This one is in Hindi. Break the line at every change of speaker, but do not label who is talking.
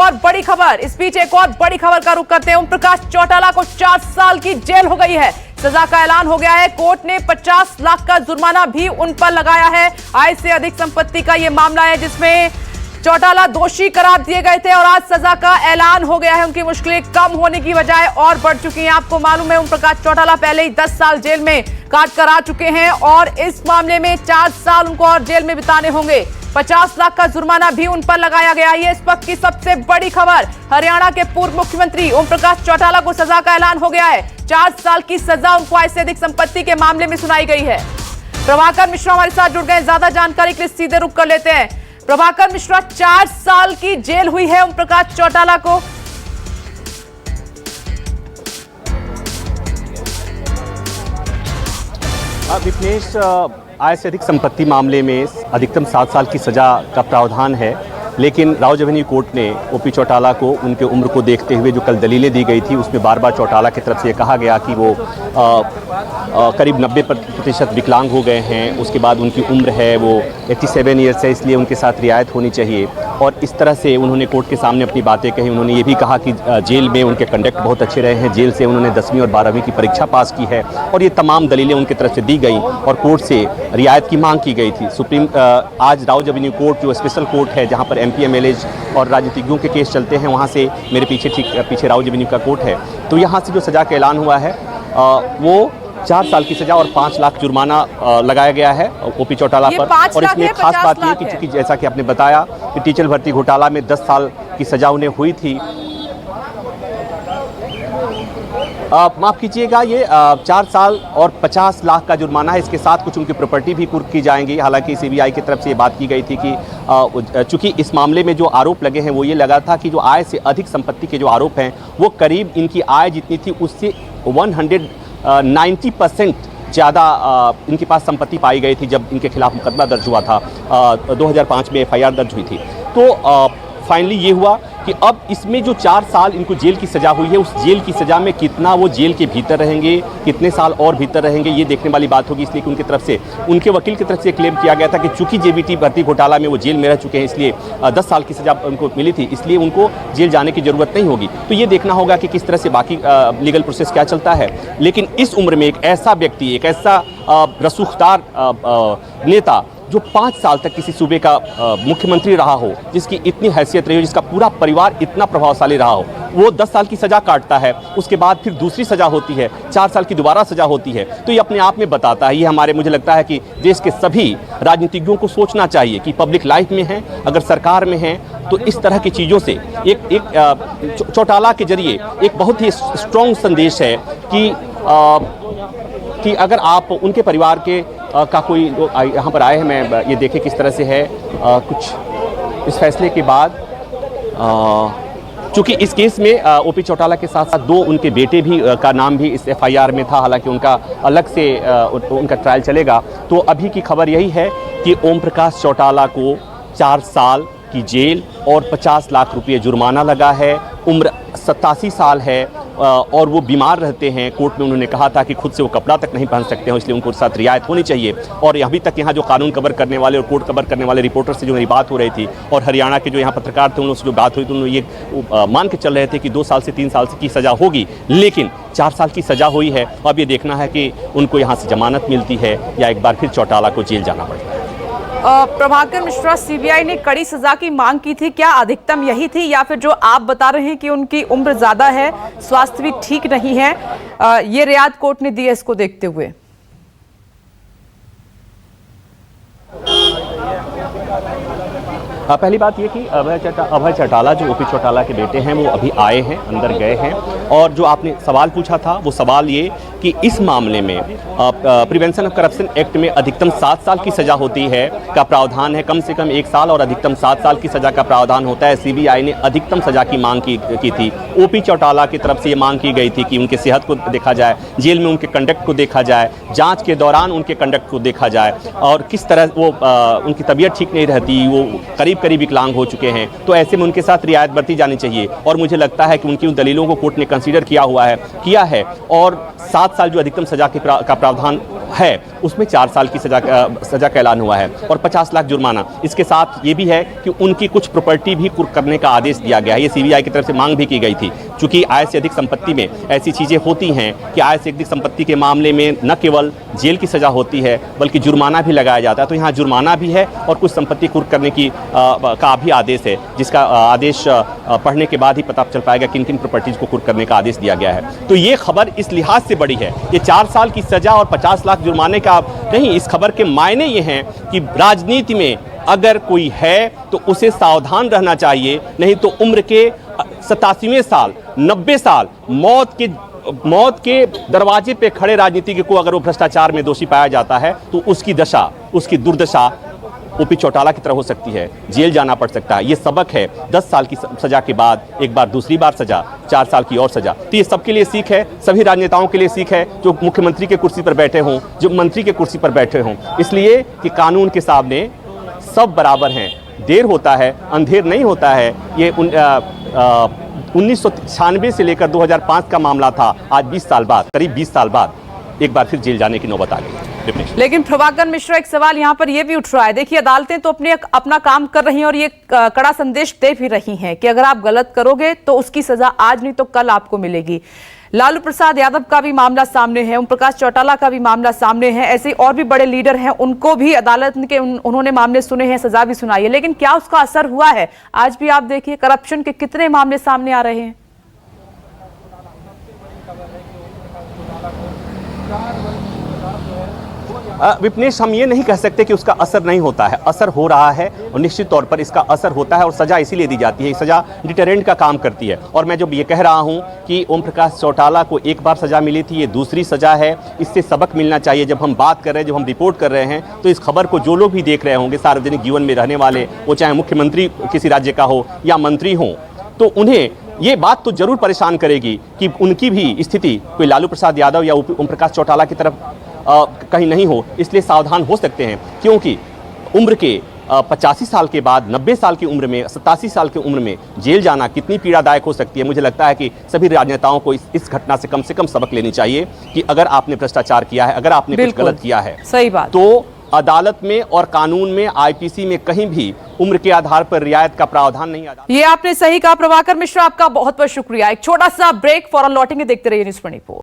और बड़ी खबर, इस बीच एक और बड़ी खबर का रुख करते हैं। ओम प्रकाश चौटाला को 4 साल की जेल हो गई है। सजा का ऐलान हो गया है। कोर्ट ने 50 लाख का जुर्माना भी उन पर लगाया है। आय से अधिक संपत्ति का यह मामला है जिसमें चौटाला दोषी करार दिए गए थे और आज सजा का ऐलान हो गया है। उनकी मुश्किलें कम होने की बजाय और बढ़ चुकी हैं। आपको मालूम है ओम प्रकाश चौटाला पहले ही 10 साल जेल में काट कर आ चुके हैं और इस मामले में 4 साल उनको और जेल में बिताने होंगे। 50 लाख का जुर्माना भी उन पर लगाया गया। ये इस वक्त की सबसे बड़ी खबर। हरियाणा के पूर्व मुख्यमंत्री ओम प्रकाश चौटाला को सजा का ऐलान हो गया है। 4 साल की सजा उनको आय से अधिक संपत्ति के मामले में सुनाई गई है। प्रभाकर मिश्रा हमारे साथ जुड़ गए। ज्यादा जानकारी के लिए सीधे रुख कर लेते हैं। प्रभाकर मिश्रा, 4 साल की जेल हुई है ओम प्रकाश चौटाला को।
विपनेश, आय से अधिक संपत्ति मामले में अधिकतम 7 साल की सजा का प्रावधान है, लेकिन राउज एवेन्यू कोर्ट ने ओपी चौटाला को उनके उम्र को देखते हुए जो कल दलीलें दी गई थी उसमें बार बार चौटाला की तरफ से ये कहा गया कि वो करीब 90% विकलांग हो गए हैं। उसके बाद उनकी उम्र है वो 87 ईयर्स है, इसलिए उनके साथ रियायत होनी चाहिए। और इस तरह से उन्होंने कोर्ट के सामने अपनी बातें कही। उन्होंने ये भी कहा कि जेल में उनके कंडक्ट बहुत अच्छे रहे हैं। जेल से उन्होंने 10वीं और 12वीं की परीक्षा पास की है और ये तमाम दलीलें उनकी तरफ से दी गई और कोर्ट से रियायत की मांग की गई थी। आज राउज एवेन्यू कोर्ट जो स्पेशल कोर्ट है जहाँ पर MP MLA और राजनीतिज्ञों के केस चलते हैं, वहाँ से मेरे पीछे राउज एवेन्यू का कोर्ट है। तो यहाँ से जो सज़ा का ऐलान हुआ है वो 4 साल की सजा और 5 लाख जुर्माना लगाया गया है ओपी चौटाला पर। और इसमें एक खास बात ये कि चूंकि जैसा कि आपने बताया कि टीचर भर्ती घोटाला में 10 साल की सजा उन्हें हुई थी। माफ़ कीजिएगा, ये 4 साल और 50 लाख का जुर्माना है। इसके साथ कुछ उनकी प्रॉपर्टी भी कुर्क की जाएंगी। हालांकि CBI की तरफ से ये बात की गई थी कि चूंकि इस मामले में जो आरोप लगे हैं वो ये लगा था कि जो आय से अधिक संपत्ति के जो आरोप हैं वो करीब इनकी आय जितनी थी उससे 190% ज़्यादा इनके पास संपत्ति पाई गई थी जब इनके खिलाफ मुकदमा दर्ज हुआ था। 2005 में FIR दर्ज हुई थी। तो फाइनली ये हुआ कि अब इसमें जो 4 साल इनको जेल की सज़ा हुई है, उस जेल की सज़ा में कितना वो जेल के भीतर रहेंगे, कितने साल और भीतर रहेंगे, ये देखने वाली बात होगी। इसलिए कि उनकी तरफ से, उनके वकील की तरफ से क्लेम किया गया था कि चूंकि JBT भर्ती घोटाला में वो जेल में रह चुके हैं, इसलिए 10 साल की सज़ा उनको मिली थी, इसलिए उनको जेल जाने की ज़रूरत नहीं होगी। तो ये देखना होगा कि किस तरह से बाकी लीगल प्रोसेस क्या चलता है। लेकिन इस उम्र में एक ऐसा व्यक्ति, एक ऐसा रसूखदार नेता जो 5 साल तक किसी सूबे का मुख्यमंत्री रहा हो, जिसकी इतनी हैसियत रही हो, जिसका पूरा परिवार इतना प्रभावशाली रहा हो, वो 10 साल की सज़ा काटता है। उसके बाद फिर दूसरी सज़ा होती है, 4 साल की दोबारा सज़ा होती है। तो ये अपने आप में बताता है, ये मुझे लगता है कि देश के सभी राजनीतिज्ञों को सोचना चाहिए कि पब्लिक लाइफ में हैं, अगर सरकार में हैं, तो इस तरह की चीज़ों से एक चौटाला के जरिए एक बहुत ही स्ट्रॉन्ग संदेश है कि अगर आप उनके परिवार के का कोई यहाँ पर आए हैं, मैं ये देखें किस तरह से है कुछ इस फैसले के बाद। चूँकि इस केस में ओपी चौटाला के साथ साथ 2 उनके बेटे भी का नाम भी इस FIR में था। हालांकि उनका अलग से उनका ट्रायल चलेगा। तो अभी की खबर यही है कि ओम प्रकाश चौटाला को 4 साल की जेल और 50 लाख रुपये जुर्माना लगा है। उम्र 87 साल है और वो बीमार रहते हैं। कोर्ट में उन्होंने कहा था कि खुद से वो कपड़ा तक नहीं पहन सकते हैं, इसलिए उनको साथ रियायत होनी चाहिए। और अभी तक यहाँ जो कानून कवर करने वाले और कोर्ट कवर करने वाले रिपोर्टर से जो मेरी बात हो रही थी और हरियाणा के जो यहाँ पत्रकार थे उनसे जो बात हुई, तो उन्होंने ये मान के चल रहे थे कि 2 साल से 3 साल की सज़ा होगी, लेकिन 4 साल की सज़ा हुई है। अब ये देखना है कि उनको यहाँ से जमानत मिलती है या एक बार फिर चौटाला को जेल जाना पड़ता है।
प्रभाकर मिश्रा, CBI ने कड़ी सजा की मांग की थी, क्या अधिकतम यही थी या फिर जो आप बता रहे हैं कि उनकी उम्र ज्यादा है, स्वास्थ्य भी ठीक नहीं है, ये रियायत कोर्ट ने दी है इसको देखते हुए?
पहली बात ये कि अभय चौटाला जो ओपी चौटाला के बेटे हैं वो अभी आए हैं, अंदर गए हैं। और जो आपने सवाल पूछा था वो सवाल ये कि इस मामले में प्रिवेंशन ऑफ करप्शन एक्ट में अधिकतम 7 साल की सज़ा होती है का प्रावधान है। कम से कम 1 साल और अधिकतम 7 साल की सज़ा का प्रावधान होता है। CBI ने अधिकतम सज़ा की मांग की थी। ओपी चौटाला की तरफ से ये मांग की गई थी कि उनके सेहत को देखा जाए, जेल में उनके कंडक्ट को देखा जाए, जाँच के दौरान उनके कंडक्ट को देखा जाए और किस तरह वो उनकी तबीयत ठीक नहीं रहती, वो करीब विकलांग हो चुके हैं। तो ऐसे में उनके साथ रियायत बरती जानी चाहिए। और मुझे लगता है कि उनकी उन दलीलों को कोर्ट ने कंसीडर किया है और 7 साल जो अधिकतम सजा का प्रावधान है उसमें 4 साल की सजा का ऐलान हुआ है और 50 लाख जुर्माना। इसके साथ ये भी है कि उनकी कुछ प्रॉपर्टी भी कुर्क करने का आदेश दिया गया है। ये सीबीआई की तरफ से मांग भी की गई थी, क्योंकि आय से अधिक संपत्ति में ऐसी चीज़ें होती हैं कि आय से अधिक संपत्ति के मामले में न केवल जेल की सज़ा होती है बल्कि जुर्माना भी लगाया जाता है। तो यहाँ जुर्माना भी है और कुछ संपत्ति कुर्क करने का भी आदेश है, जिसका आदेश पढ़ने के बाद ही पता चल पाएगा किन किन प्रॉपर्टीज़ को कुर्क करने का आदेश दिया गया है। तो ये खबर इस लिहाज से बड़ी है, ये 4 साल की सज़ा और 50 लाख जुर्माने का नहीं, इस खबर के मायने ये हैं कि राजनीति में अगर कोई है तो उसे सावधान रहना चाहिए, नहीं तो उम्र के 87वें साल 90 साल मौत के दरवाजे पे खड़े राजनीतिज्ञ को अगर वो भ्रष्टाचार में दोषी पाया जाता है तो उसकी दशा, उसकी दुर्दशा ओपी चौटाला की तरह हो सकती है, जेल जाना पड़ सकता है। ये सबक है, 10 साल की सजा के बाद एक बार दूसरी बार सजा, 4 साल की और सजा। तो ये सबके लिए सीख है, सभी राजनेताओं के लिए सीख है जो मुख्यमंत्री के कुर्सी पर बैठे हों, जो मंत्री के कुर्सी पर बैठे हों, इसलिए कि कानून के सामने सब बराबर हैं। देर होता है, अंधेर नहीं होता है। ये 1996 से लेकर 2005 का मामला था, आज 20 साल बाद, करीब 20 साल बाद एक बार फिर जेल जाने की नौबत आ गई।
लेकिन प्रभाकर मिश्रा, एक सवाल यहाँ पर यह भी उठ रहा है, देखिए अदालतें तो अपना काम कर रही हैं और ये कड़ा संदेश दे भी रही हैं कि अगर आप गलत करोगे तो उसकी सजा आज नहीं तो कल आपको मिलेगी। लालू प्रसाद यादव का भी मामला सामने है, ओम प्रकाश चौटाला का भी मामला सामने है, ऐसे और भी बड़े लीडर हैं, उनको भी अदालत के उन्होंने मामले सुने हैं, सजा भी सुनाई है, लेकिन क्या उसका असर हुआ है? आज भी आप देखिए करप्शन के कितने मामले सामने आ रहे हैं।
विपनेश, हम ये नहीं कह सकते कि उसका असर नहीं होता है, असर हो रहा है और निश्चित तौर पर इसका असर होता है और सज़ा इसीलिए दी जाती है, सज़ा डिटरेंट का काम करती है। और मैं जब ये कह रहा हूँ कि ओम प्रकाश चौटाला को एक बार सज़ा मिली थी, ये दूसरी सज़ा है, इससे सबक मिलना चाहिए। जब हम बात कर रहे हैं, जब हम रिपोर्ट कर रहे हैं, तो इस खबर को जो लोग भी देख रहे होंगे, सार्वजनिक जीवन में रहने वाले, वो चाहे मुख्यमंत्री किसी राज्य का हो या मंत्री हों, तो उन्हें ये बात तो जरूर परेशान करेगी कि उनकी भी स्थिति कोई लालू प्रसाद यादव या ओम प्रकाश चौटाला की तरफ कहीं नहीं हो। इसलिए सावधान हो सकते हैं, क्योंकि उम्र के 85 साल के बाद 90 साल की उम्र में, 87 साल की उम्र में जेल जाना कितनी पीड़ादायक हो सकती है। मुझे लगता है कि सभी राजनेताओं को इस घटना से कम सबक लेनी चाहिए कि अगर आपने भ्रष्टाचार किया है, अगर आपने कुछ गलत किया है,
सही बात,
तो अदालत में और कानून में, आईपीसी में कहीं भी उम्र के आधार पर रियायत का प्रावधान नहीं आता।
ये आपने सही कहा प्रभाकर मिश्रा, आपका बहुत बहुत शुक्रिया। एक छोटा सा ब्रेक, फौरन लौटेंगे, देखते रहिए न्यूज़ 24।